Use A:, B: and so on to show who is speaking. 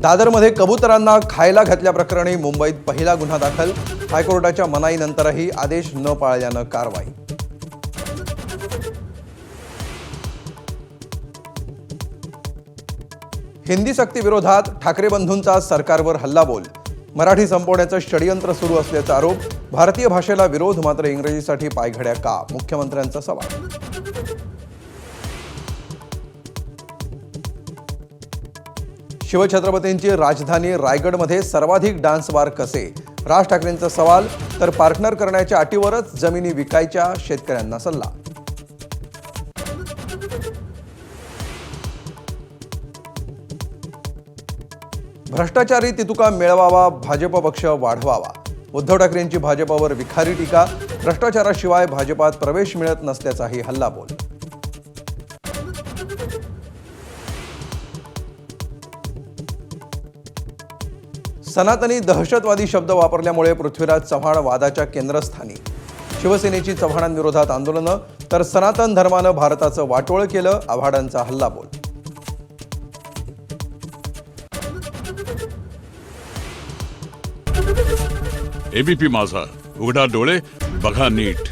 A: दादरमध्ये कबुतरांना खायला घातल्याप्रकरणी मुंबईत पहिला गुन्हा दाखल। हायकोर्टाच्या मनाईनंतरही आदेश न पाळल्यानं कारवाई। हिंदी सक्ती विरोधात ठाकरे बंधूंचा सरकारवर हल्लाबोल। मराठी संपवण्याचं षडयंत्र सुरू असल्याचा आरोप। भारतीय भाषेला विरोध मात्र इंग्रजीसाठी पायघड्या का? मुख्यमंत्र्यांचा सवाल। शिवछत्रपतींची राजधानी रायगडमध्ये सर्वाधिक डान्स बार कसे? राज ठाकरेंचा सवाल। तर पार्टनर करण्याच्या अटीवरच जमिनी विकायच्या, शेतकऱ्यांना सल्ला। भ्रष्टाचारी तितुका मिळवावा, भाजप पक्ष वाढवावा। उद्धव ठाकरेंची भाजपवर विखारी टीका। भ्रष्टाचाराशिवाय भाजपात प्रवेश मिळत नसल्याचाही हल्लाबोल। सनातनी दहशतवादी शब्द वापरल्यामुळे पृथ्वीराज चव्हाण वादाच्या केंद्रस्थानी। शिवसेनेची चव्हाणांविरोधात आंदोलनं, तर सनातन धर्मानं भारताचं वाटोळ केलं, आव्हाडांचा हल्लाबोल।
B: एबीपी माझा, उघडा डोळे बघा नीट।